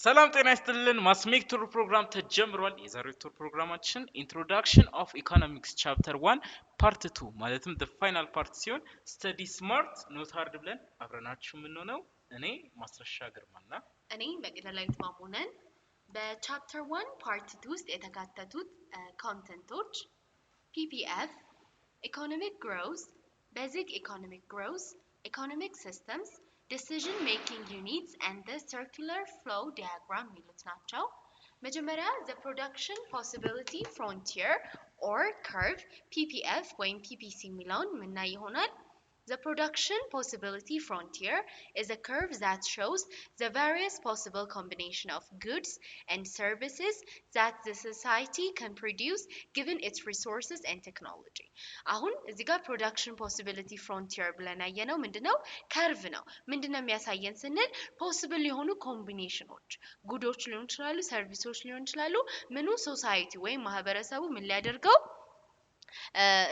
ሰላም ጤና ይስጥልን ማስሜክ ቱር ፕሮግራም ተጀምሯል። የዛሬው ቱር ፕሮግራማችን ኢንትሮዳክሽን ኦፍ ኢኮኖሚክስ ቻፕተር 1 ፓርት 2 ማለትም the final part ሲሆን ስተዲ ስማርት ኖት ሃርድ ብለን አብረናችሁ የምንሆነው እኔ ማስረሻ ግርማና እኔ መቅደላዊት ማሞነን በቻፕተር 1 ፓርት 2 ውስጥ የተካተቱት ኮንተንቶች PPF ኢኮኖሚክ ግሮውዝ ቤዚክ ኢኮኖሚክ ግሮውዝ ኢኮኖሚክ ሲስተምስ decision making units and the circular flow diagram ሚሉት ናቸው። መጀመሪያ the production possibility frontier or curve PPF ወይም PPC የሚለውን ምናይ ይሆናል። The production possibility frontier is a curve that shows the various possible combination of goods and services that the society can produce given its resources and technology. አሁን እዚህ ጋር production possibility frontier ብለን ያየነው ምንድነው? curve ነው። ምንድነው የሚያሳየን ስንል possible የሆኑ ኮምቢኔሽኖች ጉዶች ሊሆን ይችላሉ፣ ሰርቪሶች ሊሆን ይችላሉ። ምኑ ሶሳይቲ ወይም ማህበረሰቡ ምን ሊያደርገው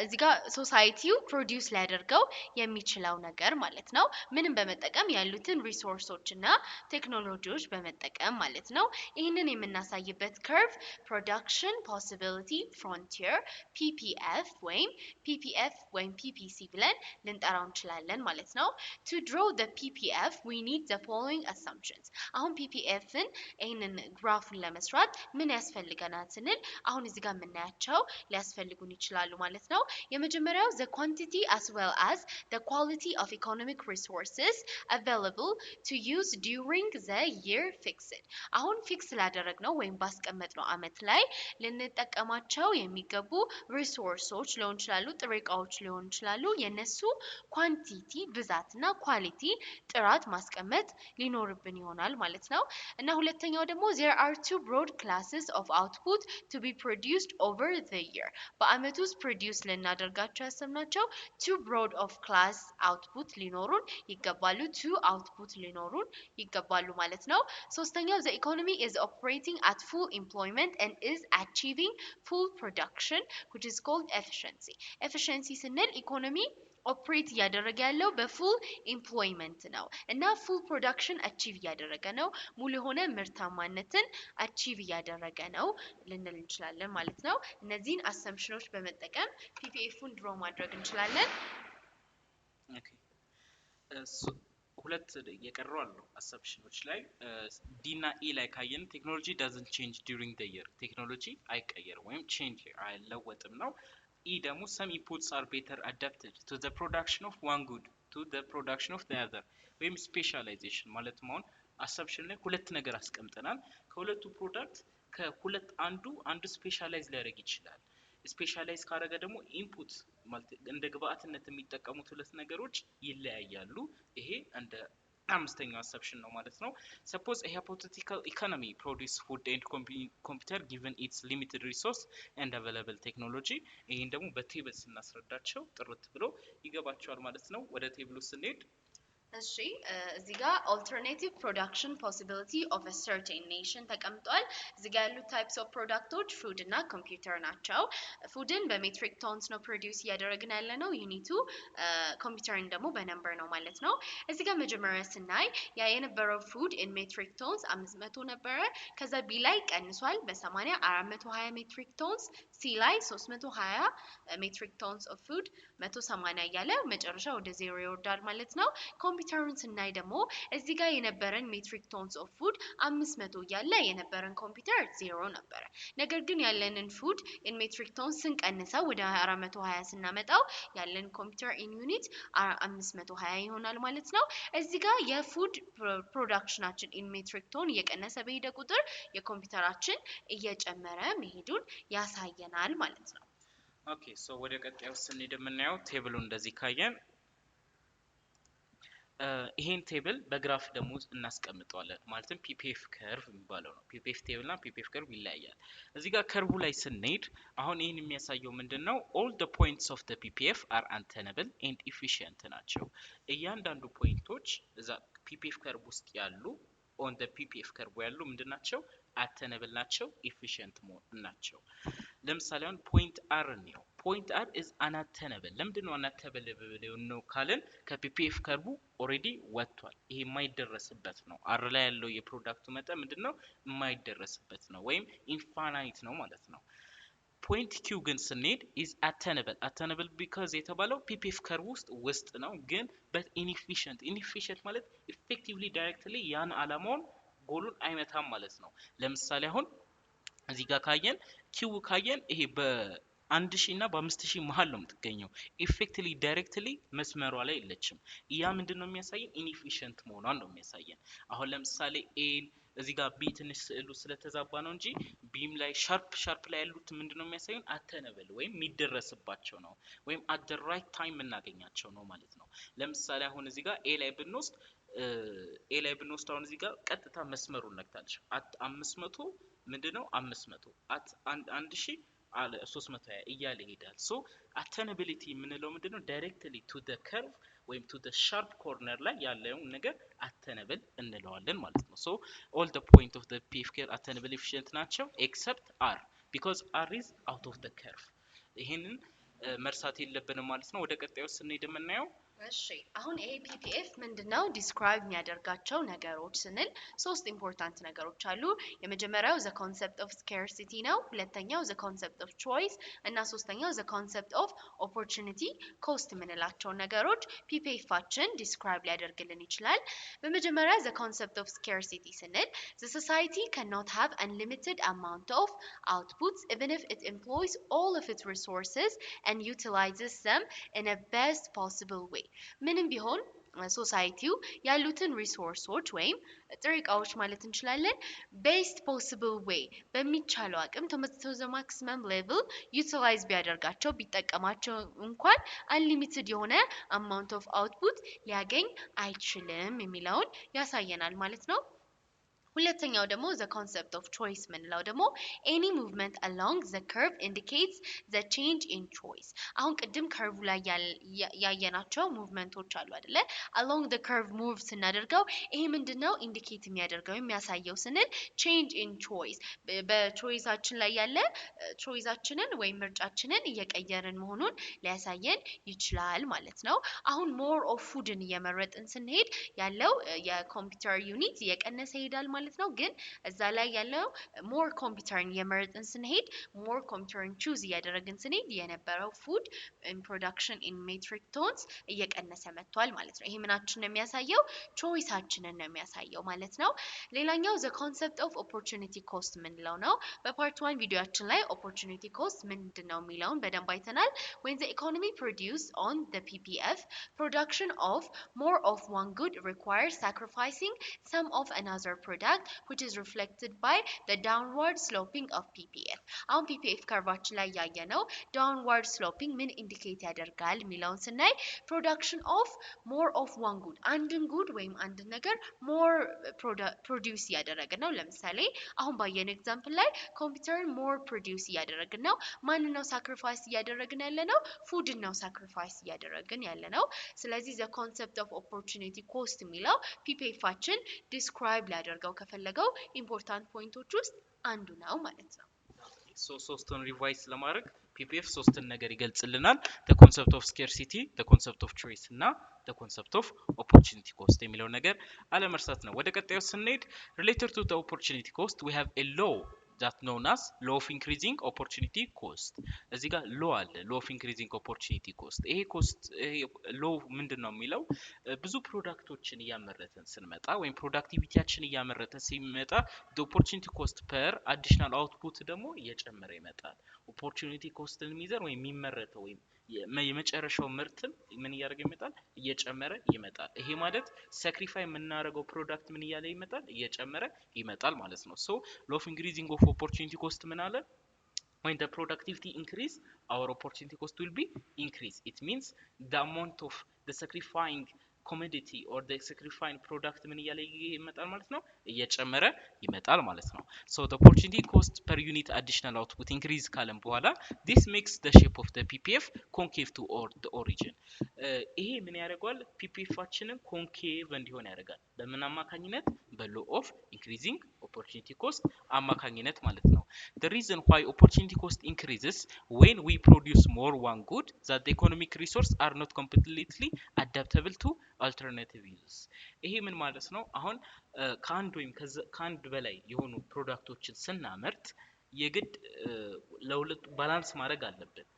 እዚህ ጋር ሶሳይቲው ፕሮዲዩስ ሊያደርገው የሚችለው ነገር ማለት ነው። ምንም በመጠቀም ያሉትን ሪሶርሶች እና ቴክኖሎጂዎች በመጠቀም ማለት ነው። ይህንን የምናሳይበት ከርቭ ፕሮዳክሽን ፖሲቢሊቲ ፍሮንቲር PPF ወይም PPC ብለን ልንጠራው እንችላለን ማለት ነው። To draw the PPF we need the following assumptions. አሁን PPFን ይህንን ግራፉን ለመስራት ምን ያስፈልገናል ስንል አሁን እዚህ ጋር የምናያቸው ሊያስፈልጉን ይችላሉ ማለት ነው። የመጀመሪያው the quantity as well as the quality of economic resources available to use during the year fixed. አሁን ፊክስ ላደረግነው ወይም ባስቀመጥነው አመት ላይ ልንጠቀማቸው የሚገቡ ሪሶርሶች ሊሆን ይችላሉ፣ ጥሬ ዕቃዎች ሊሆን ይችላሉ። የነሱ ኳንቲቲ ብዛትና ኳሊቲ ጥራት ማስቀመጥ ሊኖርብን ይሆናል ማለት ነው። እና ሁለተኛው ደግሞ there are two broad classes of output to be produced over the year. በአመት ውስጥ ፕሮዲዩስ ልናደርጋቸው ያሰብናቸው two broad of class output ሊኖሩን ይገባሉ። two output ሊኖሩን ይገባሉ ማለት ነው። ሶስተኛው the economy is operating at full employment and is achieving full production which is called efficiency. efficiency ስንል ኢኮኖሚ ኦፕሬት እያደረገ ያለው በፉል ኢምፕሎይመንት ነው እና ፉል ፕሮዳክሽን አቺቭ እያደረገ ነው፣ ሙሉ የሆነ ምርታማነትን አቺቭ እያደረገ ነው ልንል እንችላለን ማለት ነው። እነዚህን አሰምፕሽኖች በመጠቀም PPFን ድሮ ማድረግ እንችላለን። ኦኬ ሁለት የቀሩ አሉ አሰምፕሽኖች ላይ ዲ እና ኢ ላይ ካየን ቴክኖሎጂ doesn't change during the year ቴክኖሎጂ አይቀየርም ወይም change አይለወጥም ነው። E ደግሞ some inputs are better adapted to the production of one good to the production of the other ወይም ስፔሻላይዜሽን ማለት መሆን አሰምፕሽን ላይ ሁለት ነገር አስቀምጠናል። ከሁለቱ ፕሮዳክት ከሁለት አንዱ ስፔሻላይዝ ሊያደርግ ይችላል። ስፔሻላይዝ ካደረገ ደግሞ ኢንፑት ማለት እንደ ግብአትነት የሚጠቀሙት ሁለት ነገሮች ይለያያሉ። ይሄ እንደ አምስተኛው አሰምፕሽን ነው ማለት ነው። suppose a hypothetical economy produce food and computer given its limited resource and available technology ይሄን ደግሞ በቴብል ስናስረዳቸው ጥርት ብሎ ይገባቸዋል ማለት ነው። ወደ ቴብሉ ስንሄድ እሺ እዚህ ጋር alternative production possibility of a certain nation ተቀምጧል። እዚህ ጋር ያሉት types of ፕሮዳክቶች ፉድ እና ኮምፒውተር ናቸው። ፉድን በሜትሪክ ቶንስ ነው ፕሮዲዩስ እያደረግን ያለ ነው። ዩኒቱ ኮምፒውተርን ደግሞ በነምበር ነው ማለት ነው። እዚህ ጋር መጀመሪያ ስናይ ያ የነበረው ፉድ in metric tons 500 ነበረ። ከዛ ቢ ላይ ቀንሷል በ80 420 ሜትሪክ ቶንስ፣ ሲ ላይ 320 ሜትሪክ ቶንስ of food 180 እያለ መጨረሻ ወደ ዜሮ ይወርዳል ማለት ነው። ኮምፒውተርን ስናይ ደግሞ እዚህ ጋር የነበረን ሜትሪክ ቶንስ ኦፍ ፉድ 500 እያለ የነበረን ኮምፒውተር 0 ነበረ። ነገር ግን ያለንን ፉድ ኢን ሜትሪክ ቶንስ ስንቀንሰው ወደ 420 ስናመጣው ያለን ኮምፒውተር ኢን ዩኒት 520 ይሆናል ማለት ነው። እዚህ ጋር የፉድ ፕሮዳክሽናችን ኢን ሜትሪክ ቶን እየቀነሰ በሄደ ቁጥር የኮምፒውተራችን እየጨመረ መሄዱን ያሳየናል ማለት ነው። ኦኬ ሶ ወደ ቀጣዩ ስንሄድ የምናየው ቴብሉ እንደዚህ ካየን ይሄን ቴብል በግራፍ ደግሞ እናስቀምጠዋለን ማለትም PPF ከርቭ የሚባለው ነው። PPF ቴብል እና PPF ከርቭ ይለያያል። እዚህ ጋር ከርቡ ላይ ስንሄድ አሁን ይሄን የሚያሳየው ምንድነው? all the points of the PPF are attainable and efficient ናቸው። እያንዳንዱ ፖይንቶች እዛ PPF ከርቭ ውስጥ ያሉ on the PPF ከርቭ ያሉ ምንድናቸው? attainable ናቸው፣ efficient ናቸው። ለምሳሌ አሁን ፖይንት አር ነው ፖይንት አር is unattainable ለምንድነው unattainable ነው ካለን ከፒፒኤፍ ከርቡ ኦሬዲ ወጥቷል ይሄ የማይደረስበት ነው አር ላይ ያለው የፕሮዳክቱ መጠን ምንድነው የማይደረስበት ነው ወይም ኢንፋናይት ነው ማለት ነው ፖይንት ኪው ግን ስንሄድ is attainable because የተባለው ፒፒኤፍ ከርቭ ውስጥ ነው ግን but inefficient ማለት effectively directly ያን አላማውን ጎሉን አይመታም ማለት ነው ለምሳሌ አሁን እዚህ ጋር ካየን ኪው ካየን ይሄ በ1000 እና በ5000 መሃል ነው የምትገኘው ኢፌክቲቭሊ ዳይሬክትሊ መስመሯ ላይ የለችም ያ ምንድነው የሚያሳየን ኢንኤፊሽንት መሆኗን ነው የሚያሳየን አሁን ለምሳሌ ኤ እዚህ ጋር ቢ ትንሽ ስዕሉ ስለተዛባ ነው እንጂ ቢም ላይ ሻርፕ ላይ ያሉት ምንድነው የሚያሳየን አተነበል ወይም የሚደረስባቸው ነው ወይም at the right time እናገኛቸው ነው ማለት ነው ለምሳሌ አሁን እዚህ ጋር ኤ ላይ ብንወስድ አሁን እዚህ ጋር ቀጥታ መስመሩን ነክታለች at 500 ምንድነው 500 at 1000 አለ 320 እያለ ይሄዳል ሶ አተነቢሊቲ የምንለው ምንድነው ዳይሬክትሊ ቱ ዘ ከርቭ ወይም ቱ ዘ ሻርፕ ኮርነር ላይ ያለውን ነገር አተነብል እንለዋለን ማለት ነው ሶ ኦል ዘ ፖይንት ኦፍ ዘ ፒኤፍ ከር አተነብል ኤፊሺየንት ናቸው ኤክሰፕት አር ቢኮዝ አር ኢዝ አውት ኦፍ ዘ ከርቭ ይሄንን መርሳት የለብንም ማለት ነው ወደ ቀጣዩ ስንሄድ የምናየው እሺ አሁን ይሄ ፒፒኤፍ ምንድነው ዲስክራይብ የሚያደርጋቸው ነገሮች ስንል ሶስት ኢምፖርታንት ነገሮች አሉ የመጀመሪያው ዘ ኮንሰፕት ኦፍ ስካርሲቲ ነው ሁለተኛው ዘ ኮንሰፕት ኦፍ ቾይስ እና ሶስተኛው ዘ ኮንሰፕት ኦፍ ኦፖርቹኒቲ ኮስት የምንላቸው ነገሮች ፒፒኤፋችን ዲስክራይብ ሊያደርግልን ይችላል በመጀመሪያ ዘ ኮንሰፕት ኦፍ ስካርሲቲ ስንል the society cannot have unlimited amount of outputs even if it employs all of its resources and utilizes them in a best possible way ምንም ቢሆን ሶሳይቲው ያሉትን ሪሶርሶች ወይም ጥሬ እቃዎች ማለት እንችላለን ቤስት ፖሲብል ዌይ በሚቻለው አቅም to the maximum level ዩቲላይዝ ቢያደርጋቸው ቢጠቀማቸው እንኳን አንሊሚትድ የሆነ አማውንት ኦፍ አውትፑት ሊያገኝ አይችልም የሚለውን ያሳየናል ማለት ነው ሁለተኛው ደግሞ the concept of choice ምንለው ደግሞ any movement along the curve indicates the change in choice አሁን ቅድም ከርቭ ላይ ያየናቸው ሙቭመንቶች አሉ አይደለ along the curve move ስናደርገው ይሄ ምንድነው ኢንዲኬት የሚያደርገው የሚያሳየው ስንል change in choice በቾይሳችን ላይ ያለ ቾይሳችንን ወይም ምርጫችንን እየቀየርን መሆኑን ሊያሳየን ይችላል ማለት ነው አሁን more of foodን እየመረጥን ስንሄድ ያለው የኮምፒውተር ዩኒት እየቀነሰ ይሄዳል ማለት ነው ግን እዛ ላይ ያለው ሞር ኮምፒውተርን የመረጥን ስንሄድ ሞር ኮምፒውተርን ቹዝ ያደረግን ስንሄድ የነበረው ፉድ ኢን ፕሮዳክሽን ኢን ሜትሪክ ቶንስ እየቀነሰ መጥቷል ማለት ነው ይሄ ምናችን ነው የሚያሳየው ቾይሳችንን ነው የሚያሳየው ማለት ነው ሌላኛው the concept of opportunity cost ምንለው ነው በፓርት 1 ቪዲዮአችን ላይ opportunity cost ምንድነው የሚለውን በደንብ አይተናል when the economy produced on the PPF production of more of one good requires sacrificing some of another product which is reflected by the downward sloping of PPF አሁን PPF ከርቫችን ላይ ያየነው downward sloping ምን ኢንዲኬት ያደርጋል የሚለውን ስናይ production of more of one good አንድን good ወይም አንድን ነገር more produce ያደረግን ነው ለምሳሌ አሁን ባየነው ኤግዛምፕል ላይ ኮምፒውተርን more produce ያደረግን ነው ማንን ነው ሳክሪፋይስ ያደረግን ያለነው ፉድን ነው ሳክሪፋይስ ያደረግን ያለነው ስለዚህ the concept of opportunity cost የሚለው PPFአችን ዲስክራይብ ሊያደርገው ከፈለገው ኢምፖርታንት ፖይንቶች ውስጥ አንዱ ነው ማለት ነው ሶስቱን ሪቫይዝ ለማድረግ ፒፒኤፍ ሶስትን ነገር ይገልጽልናል the concept of scarcity the concept of choice እና the concept of opportunity cost የሚለው ነገር አለመርሳት ነው ወደ ቀጣዩ ስንሄድ related to the opportunity cost we have a law that known as law of increasing opportunity cost እዚህ ጋር law አለ law of increasing opportunity cost ይሄ ኮስት law ምንድነው የሚለው ብዙ ፕሮዳክቶችን እያመረተን ስንመጣ ወይም ፕሮዳክቲቪቲያችን እያመረተ ሲመጣ the opportunity cost per additional output ደግሞ እየጨመረ ይመጣል opportunity cost የሚዘር ወይም የሚመረተው ወይም የመጨረሻው ምርትም ምን እያደረገ ይመጣል እየጨመረ ይመጣል ይሄ ማለት ሳክሪፋይ የምናደርገው ፕሮዳክት ምን እያለ ይመጣል እየጨመረ ይመጣል ማለት ነው so law of increasing of opportunity cost ምን አለ when the productivity increase our opportunity cost will be increase it means the amount of the sacrificing commodity or the sacrificing product ምን እያለ ይመጣል ማለት ነው እየጨመረ ይመጣል ማለት ነው so the opportunity cost per unit additional output increase ካለም በኋላ this makes the shape of the PPF concave to or the origin ይሄ ምን ያደርጋል PPFአችንን concave እንዲሆን ያደርጋል በምን አማካኝነት በlaw of increasing opportunity cost አማካኝነት ማለት ነው the reason why opportunity cost increases when we produce more one good that the economic resource are not completely adaptable to alternative uses ይሄ ምን ማለት ነው አሁን ከአንድ ወይም ከአንድ በላይ የሆኑ ፕሮዳክቶችን ስናመርት የግድ ለሁለት ባላንስ ማድረግ አለብን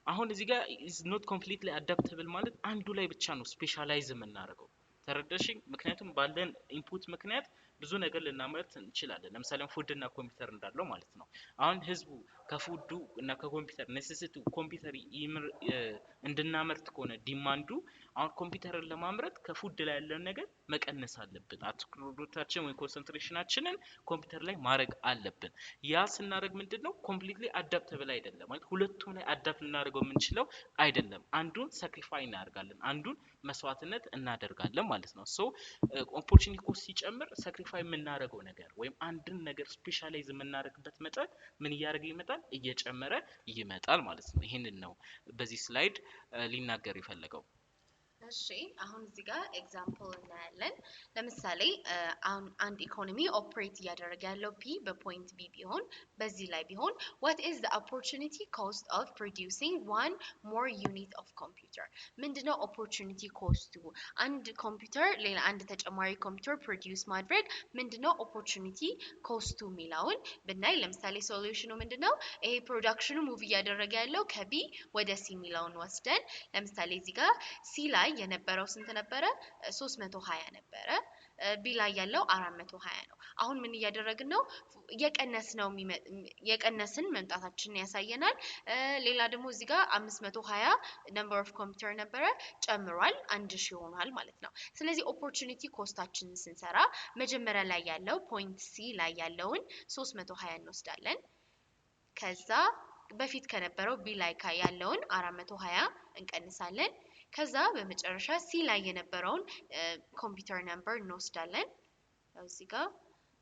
አሁን እዚህ ጋር is not completely adaptable ማለት አንዱ ላይ ብቻ ነው ስፔሻላይዝ የምናደርገው ተረዳሽኝ ምክንያቱም ባለን ኢንፑት ምክንያት ብዙ ነገር ልናመርት እንችላለን ለምሳሌ ፉድ እና ኮምፒውተር እንዳለው ማለት ነው አሁን ህዝቡ ከፉዱ እና ከኮምፒውተር ኔሴሲቲ ኮምፒውተር እንድናመርት ከሆነ ዲማንዱ አሁን ኮምፒውተርን ለማምረት ከፉድ ላይ ያለን ነገር መቀነስ አለብን አትኩሮታችን ወይ ኮንሰንትሬሽናችንን ኮምፒውተር ላይ ማድረግ አለብን ያ ስናደርግ ምንድነው ኮምፕሊትሊ አዳፕተብል አይደለም ማለት ሁለቱም ላይ አዳፕት እናደርገው የምንችለው አይደለም አንዱን ሳክሪፋይ እናደርጋለን አንዱን መስዋዕትነት እናደርጋለን ማለት ነው ሶ ኦፖርቹኒቲ ኮስት ሲጨምር ሳክሪፋይ የምናደርገው ነገር ወይም አንድን ነገር ስፔሻላይዝ የምናደርግበት መጠን ምን ያደርግ ይመጣል እየጨመረ ይመጣል ማለት ነው ይሄንን ነው በዚህ ስላይድ ሊናገር ይፈልገው እሺ አሁን እዚህ ጋር ኤግዛምፕል እናያለን ለምሳሌ አሁን አንድ ኢኮኖሚ ኦፕሬት ያደረገ ያለው ፒ በፖይንት ቢ ቢሆን በዚህ ላይ ቢሆን what is the opportunity cost of producing one more unit of computer ምንድነው opportunity cost አንድ ኮምፒውተር ሌላ አንድ ተጨማሪ ኮምፒውተር ፕሮዲዩስ ማድረግ ምንድነው opportunity cost ሚላውን ብናይ ለምሳሌ ሶሉሽኑ ምንድነው ይሄ ፕሮዳክሽኑ ሙቭ ያደረገ ያለው ከቢ ወደ ሲ ሚላውን ወስደን ለምሳሌ እዚህ ጋር ሲ ላይ የነበረው ስንት ነበረ 320 ነበረ ቢ ላይ ያለው 420 ነው አሁን ምን ያደረግን ነው የቀነስን መምጣታችንን ያሳየናል ሌላ ደግሞ እዚህ ጋር 520 number of computer ነበረ ጨምሯል 1000 ሆኗል ማለት ነው ስለዚህ opportunity ኮስታችንን ስንሰራ መጀመሪያ ላይ ያለው ፖይንት ሲ ላይ ያለውን 320 እንወስዳለን ከዛ በፊት ከነበረው ቢ ላይ ያለውን 420 እንቀንሳለን ከዛ በመጨረሻ ሲ ላይ የነበረውን ኮምፒውተር ነምበር እንወስዳለን እዚህ ጋር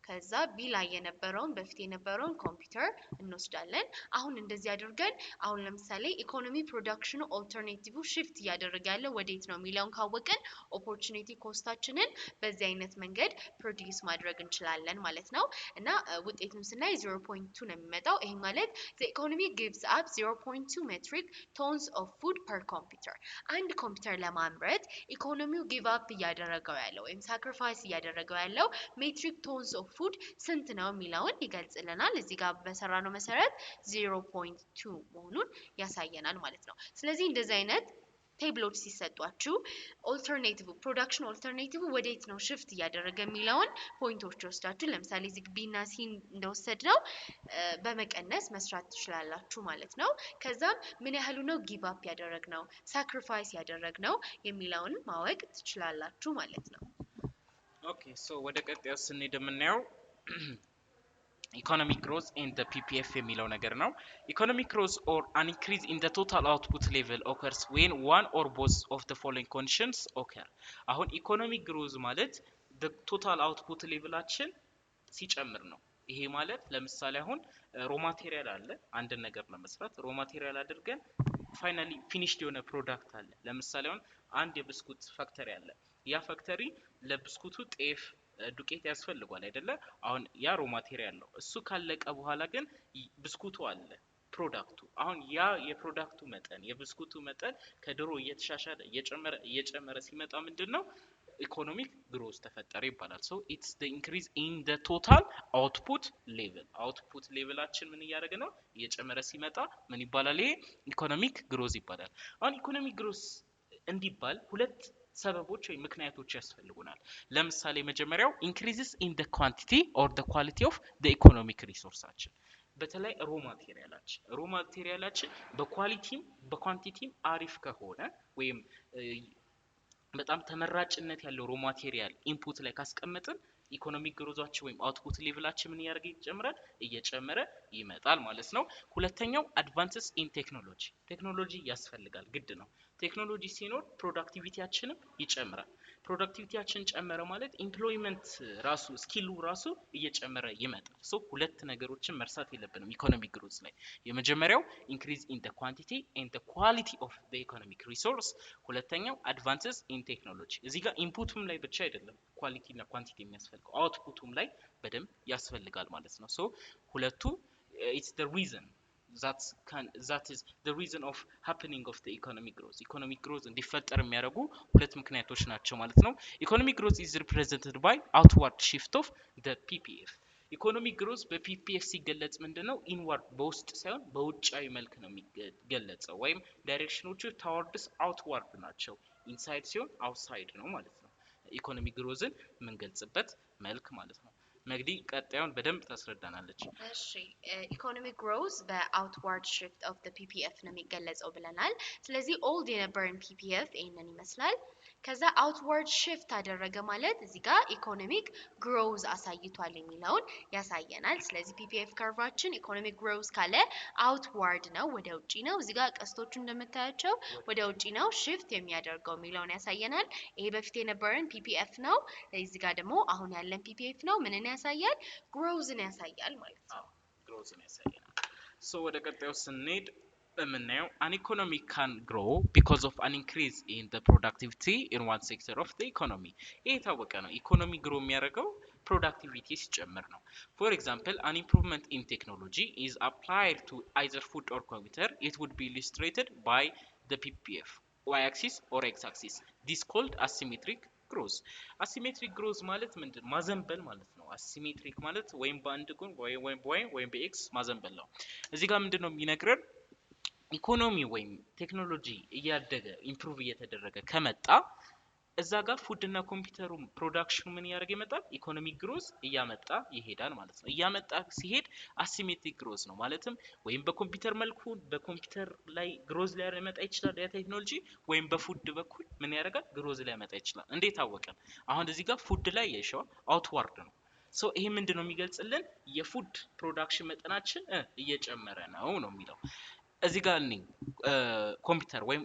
ከዛ ቢ ላይ የነበረውን በፊት የነበረውን ኮምፒውተር እንወስዳለን አሁን እንደዚህ አድርገን አሁን ለምሳሌ ኢኮኖሚ ፕሮዳክሽኑ ኦልተርኔቲቭ shift ያደረገ ያለው ወዴት ነው ሚላውን ካወቀን ኦፖርቹኒቲ ኮስታችንን በዚህ አይነት መንገድ ፕሮዲዩስ ማድረግ እንችላለን ማለት ነው እና ውጤቱን ስናይ 0.2 ነው የሚመጣው ይሄ ማለት the economy gives up 0.2 metric tons of food per computer አንድ ኮምፒውተር ለማምረት ኢኮኖሚው ጊቭ አፕ ያደረገው ያለው ወይም ሳክሪፋይስ ያደረገው ያለው ሜትሪክ ቶንስ ኦፍ ፉድ ስንት ነው ሚላውን ይገልጽልናል እዚህ ጋር በሰራነው መሰረት 0.2 መሆኑን ያሳየናል ማለት ነው ስለዚህ እንደዚህ አይነት ቴብሎች ሲሰጧችሁ ኦልተርኔቲቭ ፕሮዳክሽን ኦልተርኔቲቭ ወዴት ነው shift ያደረገ ሚላውን ፖይንቶች ወስዳችሁ ለምሳሌ እዚህ ቢ እና ሲ እንደወሰድነው በመቀነስ መስራት ትችላላችሁ ማለት ነው ከዛም ምን ያህሉ ነው ጊቭ አፕ ያደረግነው ሳክሪፋይስ ያደረግነው የሚላውን ማወቅ ትችላላችሁ ማለት ነው Okay, so ወደ ቀጣዩ ስንሄድ የምናየው economic growth in the PPF የሚለው ነገር ነው economic growth or an increase in the total output level occurs when one or both of the following conditions occur አሁን economic growth ማለት the total output levelአችን ሲጨምር ነው ይሄ ማለት ለምሳሌ አሁን ሮ ማቴሪያል አለ አንድ ነገር ለመስራት ሮ ማቴሪያል አድርገን ፋይናሊ ፊኒሽድ የሆነ ፕሮዳክት አለ ለምሳሌ አሁን አንድ የብስኩት ፋክተሪ አለ ያ ፋክተሪ ለብስኩቱ ጤፍ ዱቄት ያስፈልጋል አይደለ አሁን ያ ሮ ማቴሪያል ነው እሱ ካለቀ በኋላ ግን ብስኩቱ አለ ፕሮዳክቱ አሁን ያ የፕሮዳክቱ መጠን የብስኩቱ መጠን ከድሮ እየተሻሻለ እየጨመረ ሲመጣ ምንድነው ኢኮኖሚክ ግሮዝ ተፈጠረ ይባላል so it's the increase in the total output levelአችን ምን ያደርግ ነው እየጨመረ ሲመጣ ምን ይባላል ይሄ ኢኮኖሚክ ግሮዝ ይባላል አሁን ኢኮኖሚክ ግሮዝ እንዲባል ሁለት ሰበቦች ወይ ምክንያቶች ያስፈልጉናል ለምሳሌ መጀመሪያው increases in the quantity or the quality of the economic resourceአችን በተለይ ሮ ማቴሪያላችን በኳሊቲም በኳንቲቲም አሪፍ ከሆነ ወይም በጣም ተመራጭነት ያለው ሮ ማቴሪያል ኢንፑት ላይ ካስቀመጥን ኢኮኖሚክ ግሮዛችን ወይም አውትፑት ሌቭላችን ምን ያደርግ ይጨምራል እየጨመረ ይመጣል ማለት ነው ሁለተኛው አድቫንስስ ኢን ቴክኖሎጂ ያስፈልጋል ግድ ነው ቴክኖሎጂ ሲኖር ፕሮዳክቲቪቲያችንም ይጨምራል ፕሮዳክቲቪቲያችን ጨመረ ማለት ኤምፕሎይመንት ራሱ ስኪሉ ራሱ እየጨመረ ይመጣል ሶ ሁለት ነገሮችን መርሳት የለብንም ኢኮኖሚክ ግሮዝ ላይ የመጀመሪያው ኢንክሪዝ ኢን ዘ ኳንቲቲ ኤንድ ዘ ኳሊቲ ኦፍ ዘ ኢኮኖሚክ ሪሶርስ ሁለተኛው አድቫንስስ ኢን ቴክኖሎጂ እዚህ ጋር ኢንፑቱም ላይ ብቻ አይደለም ኳሊቲ እና ኳንቲቲ የሚያስፈልገው አውትፑቱም ላይ በደንብ ያስፈልጋል ማለት ነው ሶ ሁለቱ it's the reason that is the reason of happening of the economic growth እንዲፈጠር የሚያደርጉ ሁለት ምክንያቶች ናቸው ማለት ነው economic growth is represented by outward shift of the ppf economic growth በppf ሲገለጽ ምንድነው inward በውስጥ ሳይሆን በውጫዊ መልክ ነው የሚገለጸው ወይም ዳይሬክሽኖቹ towards outward ናቸው inside ሲሆን outside ነው ማለት ነው economic growthን የምንገልጽበት መልክ ማለት ነው መግዲ ቀጣዩን በደንብ ታስረዳናለች እሺ ኢኮኖሚክ ግሮዝ በአውትዋርድ ሽፍት ኦፍ ዘ ፒፒኤፍ ነው የሚገለጸው ብለናል ስለዚህ ኦልድ የነበረን ፒፒኤፍ ይሄንን ይመስላል ከዛ አውትዋርድ ሽፍት አደረገ ማለት እዚህ ጋር ኢኮኖሚክ ግሮዝ አሳይቷል የሚለውን ያሳየናል ስለዚህ ፒፒኤፍ ከርቫችን ኢኮኖሚክ ግሮዝ ካለ አውትዋርድ ነው ወደ ውጪ ነው እዚህ ጋር ቀስቶቹ እንደምታያቸው ወደ ውጪ ነው ሽፍት የሚያደርገው የሚለውን ያሳየናል ይሄ በፊት የነበረን ፒፒኤፍ ነው እዚህ ጋር ደግሞ አሁን ያለን ፒፒኤፍ ነው ምንን ያሳያል ግሮዝን ያሳያል ማለት ነው ግሮዝን ያሳያል ሶ ወደ ቀጣዩ ስንሄድ የምናየው an economy can grow because of an increase in the productivity in one sector of the economy ይሄ ታወቀ ነው ኢኮኖሚ ግሮ የሚያደርገው productivity ሲጨምር ነው for example an improvement in technology is applied to either food or computer it would be illustrated by the ppf y-axis or x-axis this called asymmetric growth asymmetric growth ማለት ምንድን ማዘንበል ማለት ነው asymmetric ማለት ወይም በአንድ ጎን ወይም በኤክስ ማዘንበል ነው እዚህ ጋር ምንድነው የሚነግረን ኢኮኖሚ ወይም ቴክኖሎጂ እያደገ ኢምፕሩቭ እየተደረገ ከመጣ እዛ ጋር ፉድ እና ኮምፒውተሩ ፕሮዳክሽኑ ምን ያደርግ ይመጣል ኢኮኖሚክ ግሮዝ እያመጣ ይሄዳል ማለት ነው እያመጣ ሲሄድ አሲሜትሪክ ግሮዝ ነው ማለትም ወይም በኮምፒውተር መልኩ በኮምፒውተር ላይ ግሮዝ ላይ ያመጣ ይችላል ያ ቴክኖሎጂ ወይም በፉድ በኩል ምን ያደርጋል ግሮዝ ላይ ያመጣ ይችላል እንዴት አወቀን አሁን እዚህ ጋር ፉድ ላይ የሻው አውትዋርድ ነው ሶ ይሄ ምንድነው የሚገልጽልን የፉድ ፕሮዳክሽን መጠናችን እየጨመረ ነው ነው የሚለው እዚህ ጋር ነኝ ኮምፒውተር ወይም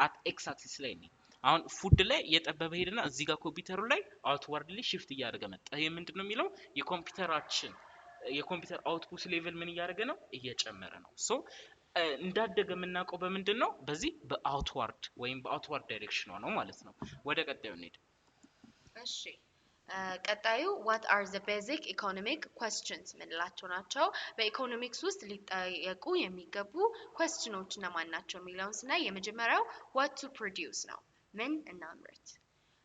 at x axis ላይ ነኝ አሁን ፉድ ላይ የጠበበ ሄድና እዚህ ጋር ኮምፒውተሩ ላይ አውትዋርድሊ ሽፍት እያደረገ መጣ ይሄ ምንድነው የሚለው የኮምፒውተራችን የኮምፒውተር አውትፑት ሌቭል ምን እያደረገ ነው እየጨመረ ነው ሶ እንዳደገ የምናውቀው በምንድነው በዚህ በአውትዋርድ ወይም በአውትዋርድ ዳይሬክሽን ነው ማለት ነው ወደ ቀጣዩ እንሂድ እሺ ቀጣዩ what are the basic economic questions ምንላቸው ናቸው በኢኮኖሚክስ ውስጥ ሊጠየቁ የሚገቡ questionዎች እነማን ናቸው የሚለውን ስናይ የመጀመሪያው what to produce ነው ምን እናምርት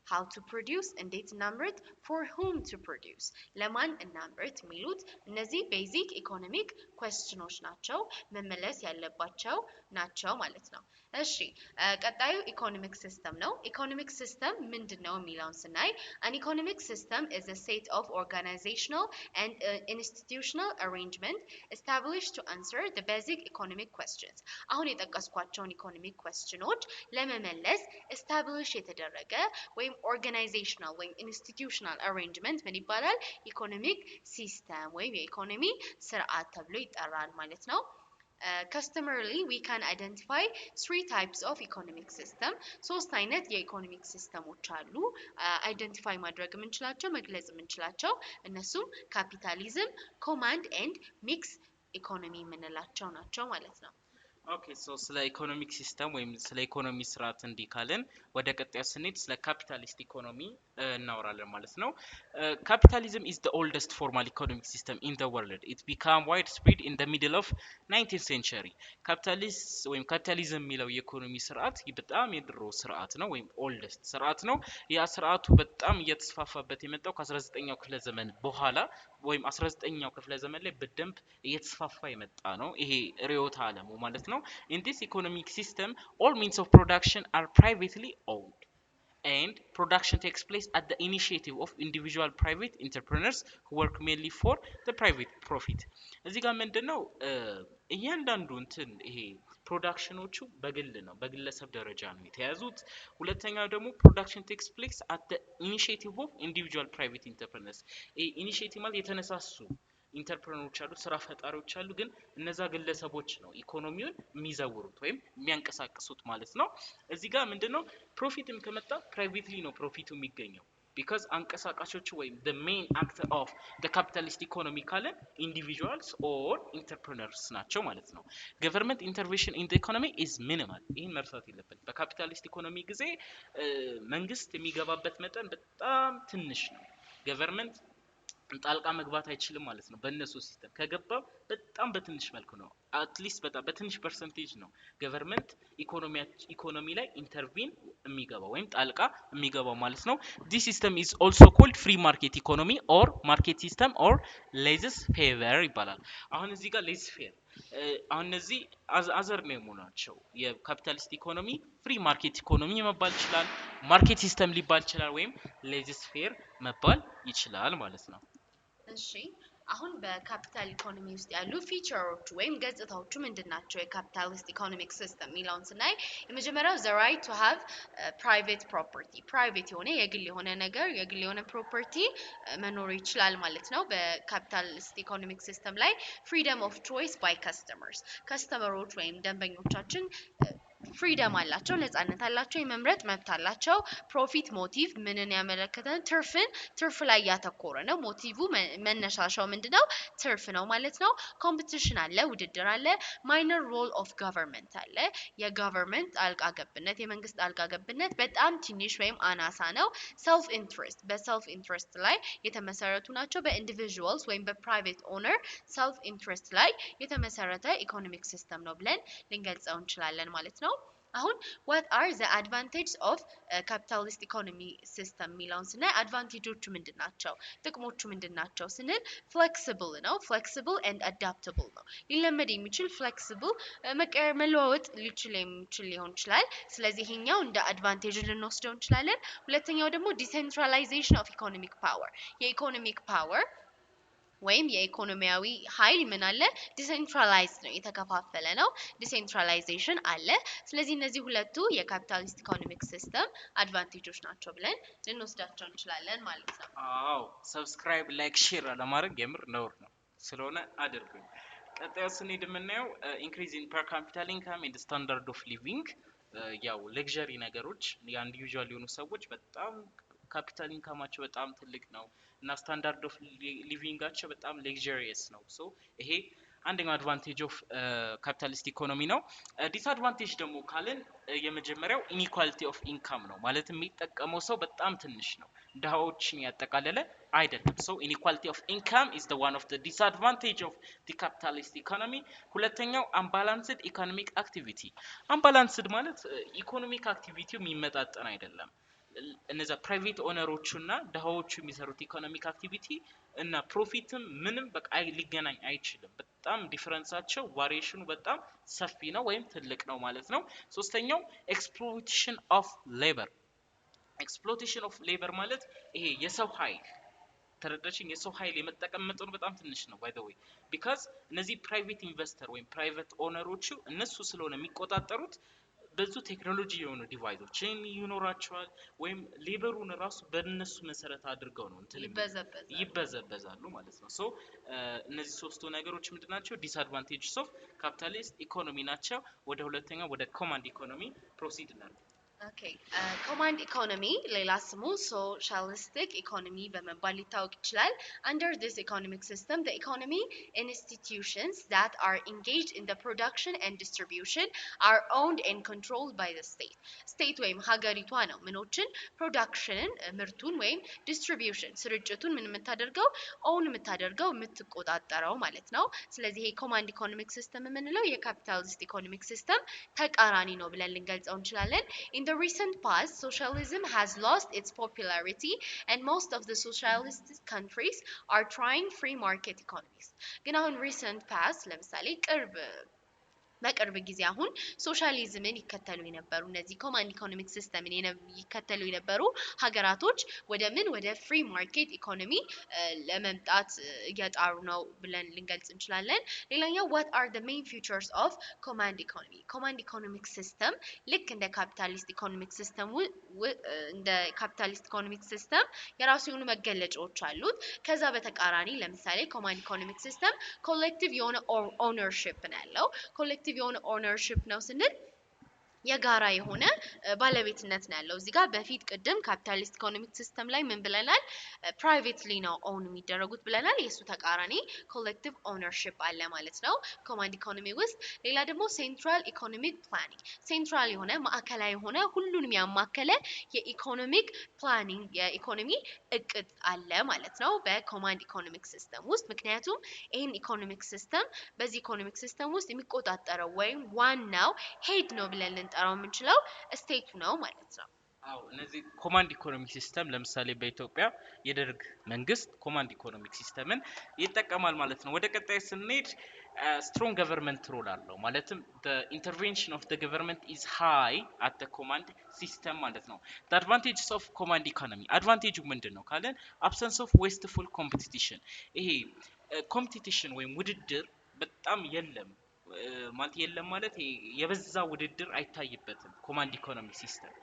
how to produce እንዴት እናምርት for whom to produce ለማን እናምርት የሚሉት እነዚህ ቤዚክ ኢኮኖሚክ questionዎች ናቸው መመለስ ያለባቸው ናቸው ማለት ነው እሺ ቀጣዩ ኢኮኖሚክ ሲስተም ነው ኢኮኖሚክ ሲስተም ምንድነው የሚለውን ስናይ an economic system is a set of organizational and institutional arrangement established to answer the basic economic questions አሁን የጠቀስኳቸውን ኢኮኖሚክ questionዎች ለመመለስ establish የተደረገ ወይም organizational ወይም institutional arrangement ምን ይባላል ኢኮኖሚክ ሲስተም ወይም የኢኮኖሚ ስርዓት ተብሎ ይጠራል ማለት ነው customarily we can identify three types of economic system ሶስት አይነት የኢኮኖሚክ ሲስተሞች አሉ አይደንቲፋይ ማድረግ የምንችላቸው መግለጽ የምንችላቸው እነሱም ካፒታሊዝም ኮማንድ ኤንድ ሚክስ ኢኮኖሚ የምንላቸው ናቸው ማለት ነው ኦኬ ሶ ስለ ኢኮኖሚክ ሲስተም ወይም ስለ ኢኮኖሚ ስርዓት እንዲካለን ወደ ቀጣዩ ስንሄድ ስለ ካፒታሊስት ኢኮኖሚ እናወራለን ማለት ነው capitalism is the oldest formal economic system in the world it became widespread in the middle of 19th century capitalism የሚለው የኢኮኖሚ ስርዓት በጣም የድሮ ስርዓት ነው ወይም oldest ስርዓት ነው ያ ስርዓቱ በጣም እየተስፋፋበት የመጣው ከ19ኛው ክፍለ ዘመን በኋላ ወይም 19ኛው ክፍለ ዘመን ላይ በደንብ እየተስፋፋ የመጣ ነው ይሄ ሪዮታ ዓለሙ ማለት ነው in this economic system all means of production are privately owned and production takes place at the initiative of individual private entrepreneurs who work mainly for the private profit እዚህ ጋር ምንድነው እያንዳንዱ እንትን ይሄ ፕሮዳክሽኖቹ በግል ነው በግለሰብ ደረጃ ነው የተያዙት ሁለተኛው ደግሞ production takes place at the initiative of individual private entrepreneurs initiative ማለት የተነሳሱ ኢንተርፕረነሮች አሉ ስራ ፈጣሪዎች አሉ ግን እነዛ ግለሰቦች ነው ኢኮኖሚውን የሚዘውሩት ወይም የሚያንቀሳቅሱት ማለት ነው እዚህ ጋር ምንድነው ፕሮፊትም ከመጣ ፕራይቬትሊ ነው ፕሮፊቱ የሚገኘው because አንቀሳቃሾቹ ወይም the main actor of the capitalist economy ካለ individuals or entrepreneurs ናቸው ማለት ነው government intervention in the economy is minimal ይሄን መርሳት የለብን በካፒታሊስት ኢኮኖሚ ጊዜ መንግስት የሚገባበት መጠን በጣም ትንሽ ነው government ጣልቃ መግባት አይችልም ማለት ነው በእነሱ ሲስተም ከገባ በጣም በትንሽ መልኩ ነው አትሊስት በጣም በትንሽ ፐርሰንቴጅ ነው ገቨርንመንት ኢኮኖሚ ላይ ኢንተርቪን የሚገባው ወይም ጣልቃ የሚገባው ማለት ነው this system is also called free market economy or market system or laissez-faire ይባላል አሁን እዚህ ጋር laissez-faire አሁን እዚህ አዘር ኔሙ ናቸው የካፒታሊስት ኢኮኖሚ ፍሪ ማርኬት ኢኮኖሚ መባል ይችላል ማርኬት ሲስተም ሊባል ይችላል ወይም laissez-faire መባል ይችላል ማለት ነው እሺ አሁን በካፒታል ኢኮኖሚ ውስጥ ያሉ ፊቸሮች ወይም ገጽታዎቹ ምንድናቸው የካፒታሊስት ኢኮኖሚክ ሲስተም ሚላውን ስናይ የመጀመሪያው the right to have private property private የሆነ የግል የሆነ ነገር የግል የሆነ ፕሮፐርቲ መኖር ይችላል ማለት ነው በካፒታሊስት ኢኮኖሚክ ሲስተም ላይ freedom of choice by customers ከስተመሮች ወይም ደንበኞቻችን ፍሪደም አላቸው ነፃነት አላቸው የመምረጥ መብት አላቸው ፕሮፊት ሞቲቭ ምንን ያመለከታል ትርፍ ላይ ያተኮረ ነው ሞቲቭ መነሻሻው ምንድነው ትርፍ ነው ማለት ነው ኮምፒቲሽን አለ ውድድር አለ ማይነር ሮል ኦፍ ገቨርንመንት አለ የገቨርንመንት ጣልቃ ገብነት የመንግስት ጣልቃ ገብነት በጣም ትንሽ ወይም አናሳ ነው ሰልፍ ኢንትረስት በሰልፍ ኢንትረስት ላይ የተመሰረቱ ናቸው በኢንዲቪጁዋልስ ወይም በፕራይቬት ኦነር ሰልፍ ኢንትረስት ላይ የተመሰረተ ኢኮኖሚክ ሲስተም ነው ብለን ልንገልጸው እንችላለን ማለት ነው አሁን what are the advantages of capitalist economy system ሚላውን ስናይ አድቫንቴጆቹ ምንድናቸው ጥቅሞቹ ምንድናቸው ስንል flexible ነው flexible and adaptable ነው ሊለመድ የሚችል flexible መለዋወጥ የሚችል ሊሆን ይችላል ስለዚህ ይሄኛው እንደ አድቫንቴጅ ልንወስደው እንችላለን ሁለተኛው ደግሞ decentralization of economic power የኢኮኖሚክ ፓወር ወይም የኢኮኖሚያዊ ኃይል ምን አለ ዲሴንትራላይዝድ ነው የተከፋፈለ ነው ዲሴንትራላይዜሽን አለ ስለዚህ እነዚህ ሁለቱ የካፒታሊስት ኢኮኖሚክ ሲስተም አድቫንቴጆች ናቸው ብለን ልንወስዳቸው እንችላለን ማለት ነው አዎ ሰብስክራይብ ላይክ ሼር ለማድረግ የምር ነውር ነው ስለሆነ አድርጉ ቀጣዩ ስንሄድ የምናየው ኢንክሪዝ ኢን ፐር ካፒታል ኢንካም ኤንድ ስታንዳርድ ኦፍ ሊቪንግ ያው ለግዠሪ ነገሮች የአንድ ዩዥዋል የሆኑ ሰዎች በጣም ካፒታል ኢንካማቸው በጣም ትልቅ ነው እና ስታንዳርድ ኦፍ ሊቪንጋቸው በጣም ሌክዠሪየስ ነው ሶ ይሄ አንደኛው አድቫንቴጅ ኦፍ ካፒታሊስት ኢኮኖሚ ነው ዲስአድቫንቴጅ ደግሞ ካለን የመጀመሪያው ኢኒኳሊቲ ኦፍ ኢንካም ነው ማለት የሚጠቀመው ሰው በጣም ትንሽ ነው ድሃዎችን ያጠቃለለ አይደለም ሶ ኢኒኳሊቲ ኦፍ ኢንካም is the one of the disadvantage of the capitalist economy ሁለተኛው unbalanced economic activity unbalanced ማለት ኢኮኖሚክ አክቲቪቲው የሚመጣጠን አይደለም እነዛ ፕራይቬት ኦነሮቹና ድሃዎቹ የሚሰሩት ኢኮኖሚክ አክቲቪቲ እና ፕሮፊትም ምንም በቃ ሊገናኝ አይችልም በጣም ዲፈረንሳቸው ቫሪዬሽኑ በጣም ሰፊ ነው ወይም ትልቅ ነው ማለት ነው ሶስተኛው ኤክስፕሎይቴሽን ኦፍ ሌበር ማለት ይሄ የሰው ኃይል ተረዳችኝ የሰው ኃይል የመጠቀም መጠኑ በጣም ትንሽ ነው by the way because እነዚህ ፕራይቬት ኢንቨስተር ወይም ፕራይቬት ኦነሮቹ እነሱ ስለሆነ የሚቆጣጠሩት ብዙ ቴክኖሎጂ የሆኑ ዲቫይሶችን ይኖራቸዋል ወይም ሌበሩን ራሱ በእነሱ መሰረት አድርገው ነው እንትን ይበዘበዛሉ ማለት ነው ሶ እነዚህ ሶስቱ ነገሮች ምንድናቸው ዲስአድቫንቴጅስ ኦፍ ካፒታሊስት ኢኮኖሚ ናቸው ወደ ሁለተኛው ወደ ኮማንድ ኢኮኖሚ ፕሮሲድ እናድርግ Okay, command economy ሌላ ስሙ socialistic economy በመባል ሊታወቅ ይችላል under this economic system the economy institutions that are engaged in the production and distribution are owned and controlled by the state ወይም ሀገሪቷ ነው ምኖችን ፕሮዳክሽንን ምርቱን ወይም ዲስትሪቢዩሽን ስርጭቱን ምን የምታደርገው ኦውን የምታደርገው የምትቆጣጠረው ማለት ነው ስለዚህ ይሄ ኮማንድ ኢኮኖሚክ ሲስተም የምንለው የካፒታሊስት ኢኮኖሚክ ሲስተም ተቃራኒ ነው ብለን ልንገልጸው እንችላለን In the recent past, socialism has lost its popularity and most of the socialist countries are trying free market economies. ግን አሁን recent past ለምሳሌ በቅርብ ጊዜ አሁን ሶሻሊዝምን ይከተሉ የነበሩ እነዚህ ኮማንድ ኢኮኖሚክ ሲስተምን ይከተሉ የነበሩ ሀገራቶች ወደ ፍሪ ማርኬት ኢኮኖሚ ለመምጣት እየጣሩ ነው ብለን ልንገልጽ እንችላለን ሌላኛው what are the main features of command economy command economic system ልክ እንደ ካፒታሊስት ኢኮኖሚክ ሲስተም እንደ ካፒታሊስት ኢኮኖሚክ ሲስተም የራሱ የሆኑ መገለጫዎች አሉት። ከዛ በተቃራኒ ለምሳሌ ኮማንድ ኢኮኖሚክ ሲስተም ኮሌክቲቭ የሆነ ኦነርሺፕ ነው ያለው። ኮሌክቲቭ የሆነ ኦነርሺፕ ነው ስንል የጋራ የሆነ ባለቤትነት ነው ያለው። እዚህ ጋር በፊት ቅድም ካፒታሊስት ኢኮኖሚክ ሲስተም ላይ ምን ብለናል? ፕራይቬትሊ ነው ኦውን የሚደረጉት ብለናል። የሱ ተቃራኒ ኮሌክቲቭ ኦነርሺፕ አለ ማለት ነው ኮማንድ ኢኮኖሚ ውስጥ። ሌላ ደግሞ ሴንትራል ኢኮኖሚክ ፕላኒንግ፣ ሴንትራል የሆነ ማዕከላዊ የሆነ ሁሉንም ያማከለ የኢኮኖሚክ ፕላኒንግ የኢኮኖሚ እቅድ አለ ማለት ነው በኮማንድ ኢኮኖሚክ ሲስተም ውስጥ። ምክንያቱም ይህን ኢኮኖሚክ ሲስተም በዚህ ኢኮኖሚክ ሲስተም ውስጥ የሚቆጣጠረው ወይም ዋናው ሄድ ነው ብለን ልንጠራው የምንችለው ስቴቱ ነው ማለት ነው። አዎ እነዚህ ኮማንድ ኢኮኖሚክ ሲስተም ለምሳሌ በኢትዮጵያ የደርግ መንግስት ኮማንድ ኢኮኖሚክ ሲስተምን ይጠቀማል ማለት ነው። ወደ ቀጣይ ስንሄድ ስትሮንግ ገቨርንመንት ሮል አለው ማለትም the intervention of the government is high at the command system ማለት ነው። the advantages of command economy አድቫንቴጁ ምንድነው ካለን absence of wasteful competition ይሄ ኮምፒቲሽን ወይም ውድድር በጣም የለም ማለት የበዛ ውድድር አይታይበትም ኮማንድ ኢኮኖሚክ ሲስተም።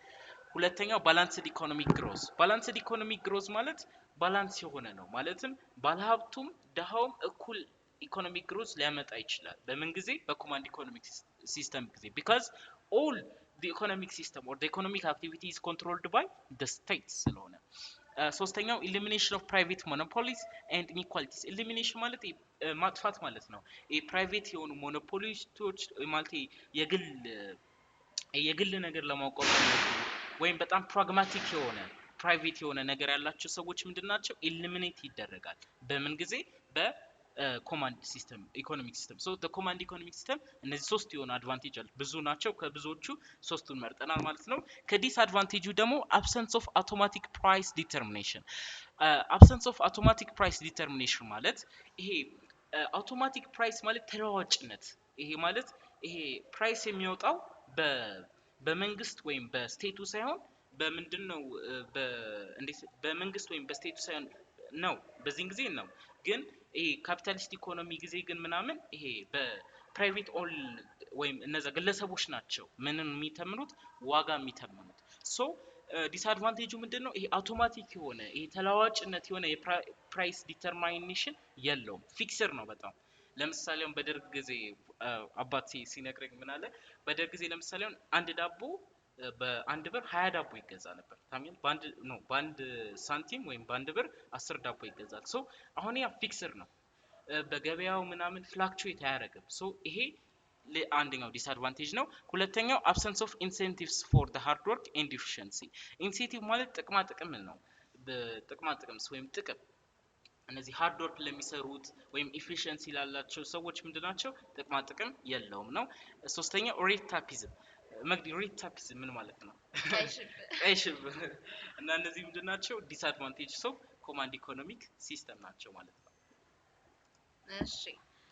ሁለተኛው ባላንስድ ኢኮኖሚክ ግሮዝ። ባላንስድ ኢኮኖሚክ ግሮዝ ማለት ባላንስ የሆነ ነው ማለትም ባለሀብቱም ደሃውም እኩል ኢኮኖሚክ ግሮዝ ሊያመጣ ይችላል። በምን ጊዜ? በኮማንድ ኢኮኖሚክ ሲስተም ጊዜ because all the economic system or the economic activity is controlled by the state ስለሆነ። ሶስተኛው elimination of private monopolies and inequalities። elimination ማለት ማጥፋት ማለት ነው። ፕራይቬት የሆኑ ሞኖፖሊስቶች ማለት የግል ነገር ለማቋቋም ወይም በጣም ፕራግማቲክ የሆነ ፕራይቬት የሆነ ነገር ያላቸው ሰዎች ምንድናቸው? ኢሊሚኔት ይደረጋል። በምን ጊዜ? በኮማንድ ሲስተም ኢኮኖሚክ ሲስተም። ሶ the command economic system እነዚህ ሶስት የሆኑ አድቫንቴጅ አሉ። ብዙ ናቸው፣ ከብዙዎቹ ሶስቱን መርጠናል ማለት ነው። ከዲስ አድቫንቴጁ ደግሞ absence of automatic price determination። absence of automatic price determination ማለት ይሄ አውቶማቲክ ፕራይስ ማለት ተለዋዋጭነት። ይሄ ማለት ይሄ ፕራይስ የሚወጣው በመንግስት ወይም በስቴቱ ሳይሆን በምንድነው በመንግስት ወይም በስቴቱ ሳይሆን ነው። በዚህን ጊዜ ነው። ግን ይሄ ካፒታሊስት ኢኮኖሚ ጊዜ ግን ምናምን ይሄ በፕራይቬት ኦል ወይም እነዛ ግለሰቦች ናቸው ምንን የሚተምኑት ዋጋ የሚተምኑት። ሶ ዲስአድቫንቴጁ ምንድነው? ይሄ አውቶማቲክ የሆነ ይሄ ተለዋዋጭነት የሆነ የፕራይስ ዲተርማይኔሽን የለውም። ፊክስር ነው በጣም። ለምሳሌ በደርግ ጊዜ አባቴ ሲነግረኝ ምን አለ? በደርግ ጊዜ ለምሳሌ አንድ ዳቦ በአንድ ብር 20 ዳቦ ይገዛ ነበር። ታሚል በአንድ ሳንቲም ወይም በአንድ ብር 10 ዳቦ ይገዛል። ሶ አሁን ያ ፊክስር ነው። በገበያው ምናምን ፍላክቹዌት አያደርግም። ሶ ይሄ አንደኛው ዲስአድቫንቴጅ ነው። ሁለተኛው absence of incentives for the hard work and efficiency። ኢንሴንቲቭ ማለት ጥቅማ ጥቅም ነው። በጥቅማ ጥቅም ወይም ጥቅም እነዚህ ሃርድ ወርክ ለሚሰሩት ወይም ኢፊሺየንሲ ላላቸው ሰዎች ምንድናቸው? ጥቅማ ጥቅም የለውም ነው። ሶስተኛው ሬት ታፒዝም። ሬት ታፒዝም ምን ማለት ነው? ቀይ ሽብር እና እነዚህ ምንድናቸው? ዲስአድቫንቴጅስ ኦፍ ኮማንድ ኢኮኖሚክ ሲስተም ናቸው ማለት ነው። እሺ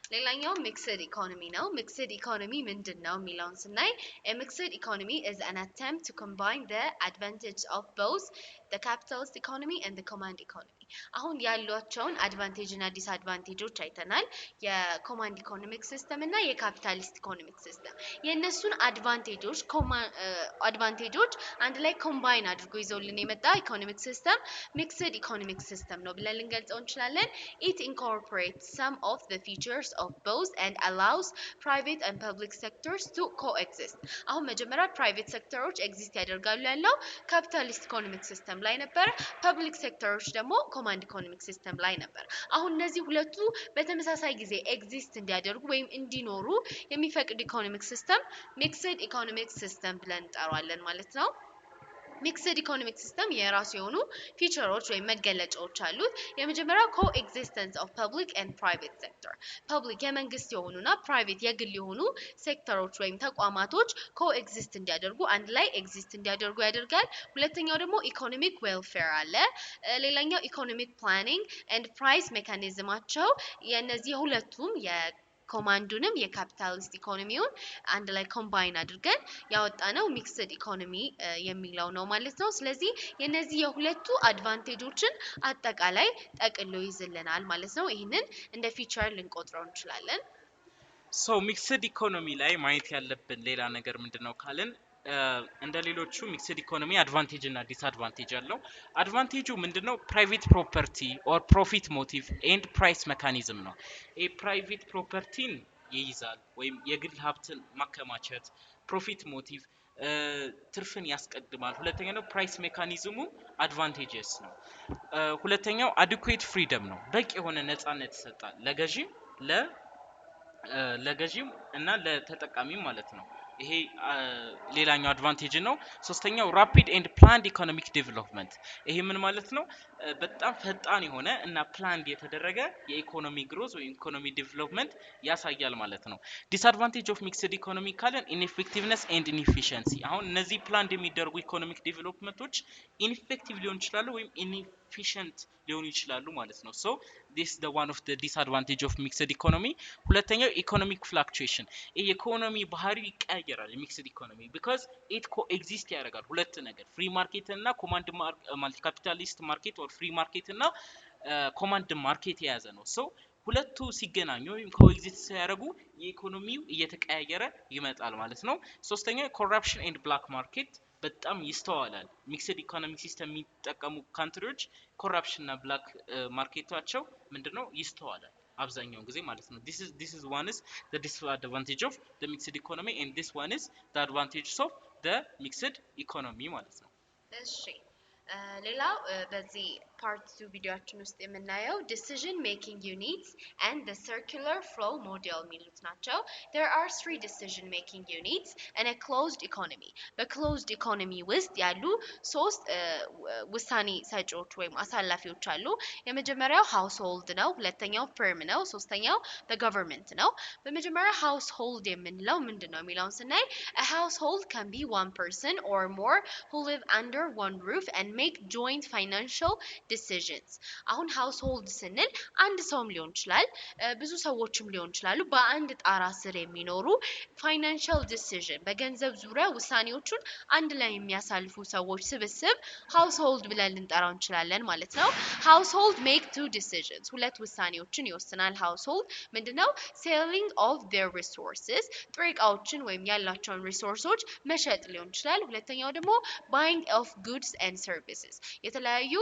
ሌላኛው ሚክስድ ኢኮኖሚ ነው። ሚክስድ ኢኮኖሚ ምንድነው የሚለውን ስናይ a mixed economy is an attempt to combine the advantage of both the capitalist economy and the command economy። አሁን ያሏቸውን አድቫንቴጅ እና ዲስአድቫንቴጆች አይተናል። የኮማንድ ኢኮኖሚክ ሲስተም እና የካፒታሊስት ኢኮኖሚክ ሲስተም የነሱን አድቫንቴጆች አንድ ላይ ኮምባይን አድርጎ ይዘውልን የመጣ ኢኮኖሚክ ሲስተም ሚክስድ ኢኮኖሚክ ሲስተም ነው ብለን ልንገልጸው እንችላለን። it incorporates some of the features of both and allows private and public sectors to coexist። አሁን መጀመሪያ ፕራይቬት ሴክተሮች ኤግዚስት ያደርጋሉ ያለው ካፒታሊስት ኢኮኖሚክ ሲስተም ላይ ነበር። ፐብሊክ ሴክተሮች ደግሞ ኮማንድ ኢኮኖሚክ ሲስተም ላይ ነበር። አሁን እነዚህ ሁለቱ በተመሳሳይ ጊዜ ኤግዚስት እንዲያደርጉ ወይም እንዲኖሩ የሚፈቅድ ኢኮኖሚክ ሲስተም ሚክስድ ኢኮኖሚክ ሲስተም ብለን እንጠራዋለን ማለት ነው። ሚክስድ ኢኮኖሚክ ሲስተም የራሱ የሆኑ ፊቸሮች ወይም መገለጫዎች አሉት። የመጀመሪያው ኮኤግዚስተንስ ኦፍ ፐብሊክ ኤንድ ፕራይቬት ሴክተር። ፐብሊክ የመንግስት የሆኑና ፕራይቬት የግል የሆኑ ሴክተሮች ወይም ተቋማቶች ኮኤግዚስት እንዲያደርጉ አንድ ላይ ኤግዚስት እንዲያደርጉ ያደርጋል። ሁለተኛው ደግሞ ኢኮኖሚክ ዌልፌር አለ። ሌላኛው ኢኮኖሚክ ፕላኒንግ ኤንድ ፕራይስ ሜካኒዝማቸው የነዚህ ሁለቱም ኮማንዱንም የካፒታሊስት ኢኮኖሚውን አንድ ላይ ኮምባይን አድርገን ያወጣነው ሚክስድ ኢኮኖሚ የሚለው ነው ማለት ነው። ስለዚህ የነዚህ የሁለቱ አድቫንቴጆችን አጠቃላይ ጠቅሎ ይዝልናል ማለት ነው። ይሄንን እንደ ፊቸር ልንቆጥረው እንችላለን። ሶ ሚክስድ ኢኮኖሚ ላይ ማየት ያለብን ሌላ ነገር ምንድነው ካልን እንደ ሌሎቹ ሚክስድ ኢኮኖሚ አድቫንቴጅ እና ዲስአድቫንቴጅ አለው። አድቫንቴጁ ምንድነው? ፕራይቬት ፕሮፐርቲ ኦር ፕሮፊት ሞቲቭ ኤንድ ፕራይስ ሜካኒዝም ነው። ይሄ ፕራይቬት ፕሮፐርቲን ይይዛል ወይም የግል ሀብትን ማከማቸት፣ ፕሮፊት ሞቲቭ ትርፍን ያስቀድማል። ሁለተኛው ነው ፕራይስ ሜካኒዝሙ አድቫንቴጅስ ነው። ሁለተኛው አዲኩዌት ፍሪደም ነው። በቂ የሆነ ነፃነት ይሰጣል ለገዢም እና ለተጠቃሚም ማለት ነው። ይሄ ሌላኛው አድቫንቴጅ ነው። ሶስተኛው ራፒድ ኤንድ ፕላንድ ኢኮኖሚክ ዴቨሎፕመንት። ይሄ ምን ማለት ነው? በጣም ፈጣን የሆነ እና ፕላንድ የተደረገ የኢኮኖሚ ግሮዝ ወይም ኢኮኖሚ ዴቨሎፕመንት ያሳያል ማለት ነው። ዲስአድቫንቴጅ ኦፍ ሚክስድ ኢኮኖሚ ካለን ኢንኤፌክቲቭነስ ኤንድ ኢንኤፊሽንሲ። አሁን እነዚህ ፕላንድ የሚደረጉ ኢኮኖሚክ ዴቨሎፕመንቶች ኢንኤፌክቲቭ ሊሆን ይችላሉ ወይም ኢንኤፊሽንት ሊሆኑ ይችላሉ ማለት ነው። ሶ this the one of the disadvantage of mixed economy። ሁለተኛው ኢኮኖሚክ ፍላክቹዌሽን። የኢኮኖሚ ባህሪው ይቀያየራል ሚክስድ ኢኮኖሚ because it coexist ያደርጋል ሁለት ነገር ፍሪ ማርኬት እና ኮማንድ ማልቲ ካፒታሊስት ማርኬት ኦር ፍሪ ማርኬት እና ኮማንድ ማርኬት የያዘ ነው። ሶ ሁለቱ ሲገናኙ ወይም ኮኤግዚስት ሲያደርጉ የኢኮኖሚው እየተቀያየረ ይመጣል ማለት ነው። ሶስተኛው ኮራፕሽን ኤንድ ብላክ ማርኬት በጣም ይስተዋላል። ሚክስድ ኢኮኖሚ ሲስተም የሚጠቀሙ ካንትሪዎች ኮራፕሽን እና ብላክ ማርኬታቸው ምንድነው ይስተዋላል አብዛኛውን ጊዜ ማለት ነው። this is one is the disadvantage of the mixed economy and this one is the advantages of the mixed economy ማለት ነው። እሺ ሌላው በዚህ ፓርት 2 ቪዲዮአችን ውስጥ የምናየው decision making units and the circular flow model የሚሉት ናቸው። there are 3 decision making units in a closed economy። በclosed economy ውስጥ ያሉ ሶስት ውሳኔ ሰጪዎች ወይም አሳላፊዎች አሉ። የመጀመሪያው household ነው፣ ሁለተኛው firm ነው፣ ሶስተኛው the government ነው። በመጀመሪያ household የምንለው ምንድነው የሚለውን ስናይ a household can be one person or more who live under one roof and make joint financial decisions። አሁን household ስንል አንድ ሰውም ሊሆን ይችላል፣ ብዙ ሰዎችም ሊሆን ይችላሉ። በአንድ ጣራ ስር የሚኖሩ financial decision በገንዘብ ዙሪያ ውሳኔዎችን አንድ ላይ የሚያሳልፉ ሰዎች ስብስብ household ብለን ልንጠራው እንችላለን ማለት ነው። household make two decisions ሁለት ውሳኔዎችን ይወስናል። household ምንድነው? selling of their resources ጥሬ ዕቃዎችን ወይም ያላቸውን ሪሶርሶች መሸጥ ሊሆን ይችላል። ሁለተኛው ደግሞ buying of goods and services የተለያዩ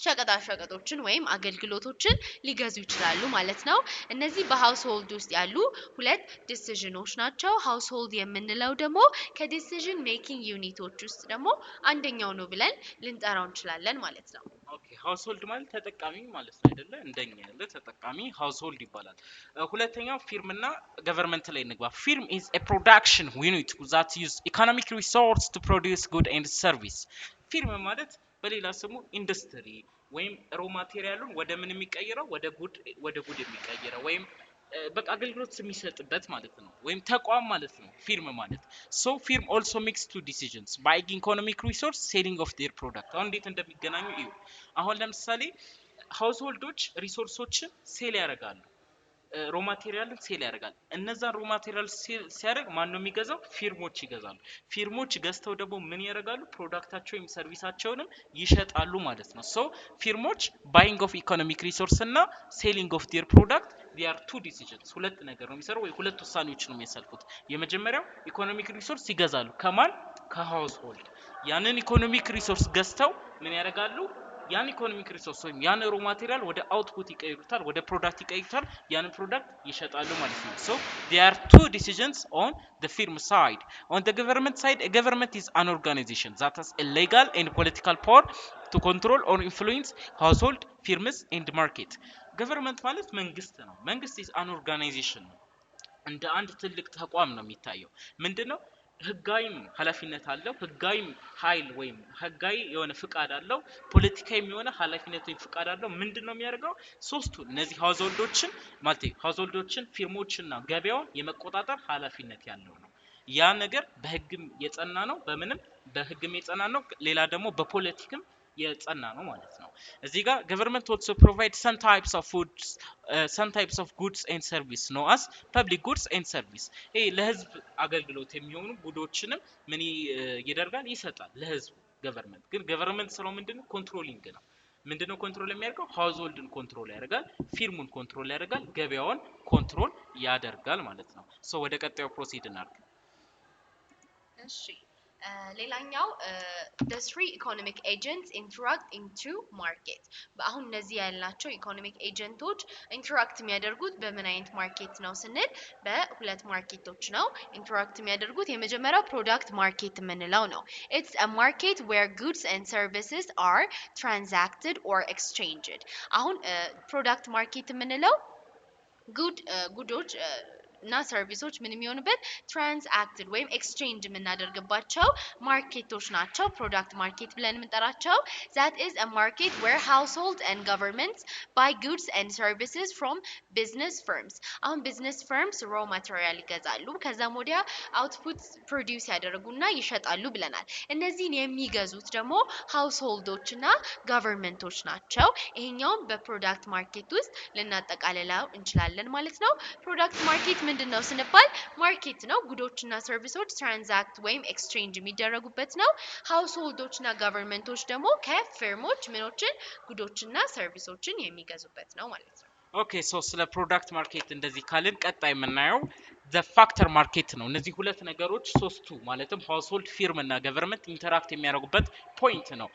ሸቀጣ ሸቀጦችን ወይም አገልግሎቶችን ሊገዙ ይችላሉ ማለት ነው። እነዚህ በሃውስሆልድ ውስጥ ያሉ ሁለት ዲሲዥኖች ናቸው። ሃውስሆልድ የምንለው ደግሞ ከዲሲዥን ሜኪንግ ዩኒቶች ውስጥ ደግሞ አንደኛው ነው ብለን ልንጠራው እንችላለን ማለት ነው። ኦኬ ሃውስሆልድ ማለት ተጠቃሚ ማለት ነው አይደለ? እንደኛ ያለ ተጠቃሚ ሃውስሆልድ ይባላል። ሁለተኛው ፊርም እና ገቨርንመንት ላይ እንግባ። ፊርም is a production unit that use economic resource to produce good and service። ፊርም ማለት በሌላ ስሙ ኢንዱስትሪ ወይም ሮ ማቴሪያሉን ወደ ምን የሚቀየረው ወደ ጉድ የሚቀየረው ወይም በቃ አገልግሎት የሚሰጥበት ማለት ነው፣ ወይም ተቋም ማለት ነው ፊርም ማለት። so firm also makes two decisions buying economic resource selling of their product። አሁን እንዴት እንደሚገናኙ እዩ። አሁን ለምሳሌ ሃውስሆልዶች ሪሶርሶችን ሴል ያደርጋሉ፣ ሮ ማቴሪያልን ሴል ያደርጋል። እነዛ ሮ ማቴሪያል ሴል ሲያደርግ ማን ነው የሚገዛው? ፊርሞች ይገዛሉ። ፊርሞች ገዝተው ደግሞ ምን ያደርጋሉ? ፕሮዳክታቸው ወይም ሰርቪሳቸውንም ይሸጣሉ ማለት ነው። ሶ ፊርሞች ባይንግ ኦፍ ኢኮኖሚክ ሪሶርስ እና ሴሊንግ ኦፍ ዴር ፕሮዳክት they are two decisions ሁለት ነገር ነው የሚሰሩ ወይ ሁለት ውሳኔዎች ነው የሚያሳልፉት። የመጀመሪያው ኢኮኖሚክ ሪሶርስ ይገዛሉ። ከማን? ከሃውስሆልድ። ያንን ኢኮኖሚክ ሪሶርስ ገዝተው ምን ያደርጋሉ? ያን ኢኮኖሚክ ሪሶርስ ወይም ያን ሮ ማቴሪያል ወደ አውትፑት ይቀይሩታል፣ ወደ ፕሮዳክት ይቀይሩታል፣ ያንን ፕሮዳክት ይሸጣሉ ማለት ነው። so there are two decisions on the firm side. on the government side, a government is an organization that has a legal and political power to control or influence household, firms and market። government ማለት መንግስት ነው። መንግስት is an organization ነው፣ እንደ አንድ ትልቅ ተቋም ነው የሚታየው። ምንድነው? ህጋዊም ኃላፊነት አለው፣ ህጋዊም ኃይል ወይም ህጋዊ የሆነ ፍቃድ አለው፣ ፖለቲካዊም የሆነ ኃላፊነት ወይም ፍቃድ አለው። ምንድነው የሚያደርገው? ሶስቱ እነዚህ ሃውስሆልዶችን ፊርሞችና ገበያውን የመቆጣጠር ኃላፊነት ያለው ነው። ያ ነገር በህግም የጸና ነው፣ በምንም በህግም የጸና ነው፣ ሌላ ደግሞ በፖለቲክም የጸና ነው ማለት ነው። እዚህ ጋር government also provide some types of goods and service known as public goods and service። ለህዝብ አገልግሎት የሚሆኑ ጉዶችንም ምን ይደርጋል? ይሰጣል ለህዝብ government። ግን government ስራው ምንድነው? ኮንትሮሊንግ ነው። ምንድነው ኮንትሮል የሚያደርገው? ሃውስሆልድን ኮንትሮል ያደርጋል፣ ፊርሙን ኮንትሮል ያደርጋል፣ ገበያውን ኮንትሮል ያደርጋል ማለት ነው። ሶ ወደ ቀጣዩ ፕሮሲድ እናድርግ። እሺ ሌላኛው the three economic agents interact into market በአሁን እነዚህ ያልናቸው ኢኮኖሚክ ኤጀንቶች ኢንተራክት የሚያደርጉት በምን አይነት ማርኬት ነው ስንል በሁለት ማርኬቶች ነው ኢንተራክት የሚያደርጉት የመጀመሪያው ፕሮዳክት ማርኬት የምንለው ነው it's a market where goods and services are transacted or exchanged አሁን ፕሮዳክት ማርኬት የምንለው ጉዶች እና ሰርቪሶች ምን የሚሆኑበት ትራንዛክትድ ወይም ኤክስቼንጅ የምናደርግባቸው ማርኬቶች ናቸው ፕሮዳክት ማርኬት ብለን የምንጠራቸው that is a market where households and governments buy goods and services from business firms አሁን business firms raw material ይገዛሉ ከዛም ወዲያ output produce ያደርጉና ይሸጣሉ ብለናል እነዚህን የሚገዙት ደግሞ householdoች እና governmenቶች ናቸው ይሄኛውም በፕሮዳክት ማርኬት ውስጥ ልናጠቃልለው እንችላለን ማለት ነው ፕሮዳክት ማርኬት ምንድነው ስንባል ማርኬት ነው ጉዶችና ሰርቪሶች ትራንዛክት ወይም ኤክስቼንጅ የሚደረጉበት ነው ሃውስሆልዶችና ገቨርንመንቶች ደግሞ ከፊርሞች ምኖችን ጉዶችና ሰርቪሶችን የሚገዙበት ነው ማለት ነው ኦኬ ሶ ስለ ፕሮዳክት ማርኬት እንደዚህ ካልን ቀጣይ የምናየው the factor market ነው እነዚህ ሁለት ነገሮች ሶስቱ ማለትም ሃውስሆልድ ፊርም እና ገቨርንመንት ኢንተራክት የሚያደርጉበት ፖይንት ነው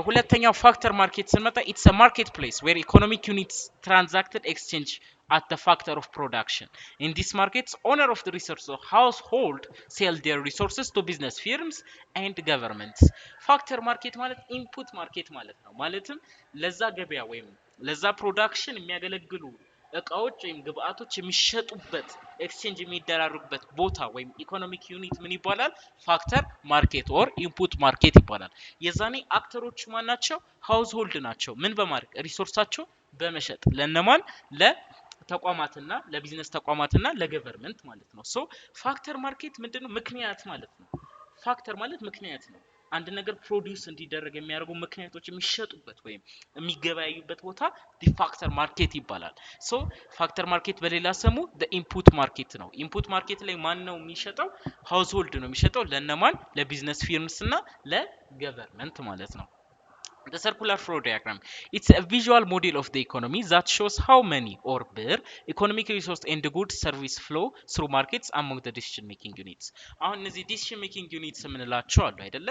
ሁለተኛው ፋክተር ማርኬት ስንመጣ it's a marketplace where economic units transacted exchange at the factor of production. In this market, owner of the resource or household sell their resources to business firms and governments. Factor market ማለት input market ማለት ነው ማለትም ለዛ ገበያ ወይም ለዛ ፕሮዳክሽን የሚያገለግሉ እቃዎች ወይም ግብአቶች የሚሸጡበት ኤክስቼንጅ የሚደራሩበት ቦታ ወይም ኢኮኖሚክ ዩኒት ምን ይባላል ፋክተር ማርኬት ኦር ኢንፑት ማርኬት ይባላል የዛኔ አክተሮች ማን ናቸው ሃውስሆልድ ናቸው ምን በማድረግ ሪሶርሳቸው በመሸጥ ለነማን ተቋማትና ለቢዝነስ ተቋማትና ለገቨርንመንት ማለት ነው ሶ ፋክተር ማርኬት ምንድነው ምክንያት ማለት ነው ፋክተር ማለት ምክንያት ነው አንድ ነገር ፕሮዲዩስ እንዲደረግ የሚያደርጉ ምክንያቶች የሚሸጡበት ወይም የሚገበያዩበት ቦታ ፋክተር ማርኬት ይባላል ሶ ፋክተር ማርኬት በሌላ ስሙ ኢንፑት ማርኬት ነው ኢንፑት ማርኬት ላይ ማን ነው የሚሸጠው ሃውስሆልድ ነው የሚሸጠው ለነማን ለቢዝነስ ፊርምስ እና ለገቨርንመንት ማለት ነው The circular flow diagram. It's a visual model of the economy that shows how many or where economic resource and goods service flow through markets among the decision making units. አሁን እነዚህ decision making units የምንላቸው አሉ አይደለ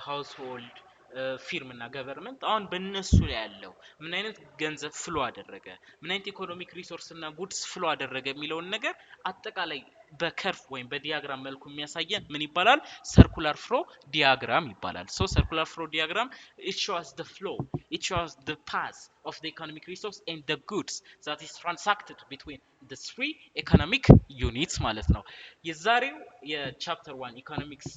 household ፊርም እና ገቨርንመንት አሁን በእነሱ ላይ ያለው ምን አይነት ገንዘብ ፍሎ አደረገ ምን አይነት ኢኮኖሚክ ሪሶርስ እና ጉድስ ፍሎ አደረገ የሚለውን ነገር አጠቃላይ በከርቭ ወይም በዲያግራም መልኩ የሚያሳየን ምን ይባላል circular flow diagram ይባላል so circular flow diagram it shows the flow it shows the path of the economic resource and the goods that is transacted between the three economic units ማለት ነው የዛሬው የቻፕተር 1 ኢኮኖሚክስ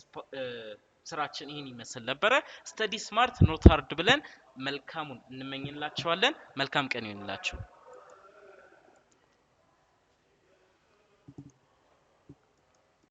ስራችን ይሄን ይመስል ነበር ስተዲ ስማርት ኖት ሃርድ ብለን መልካሙን እንመኝላችኋለን መልካም ቀን ይሁንላችሁ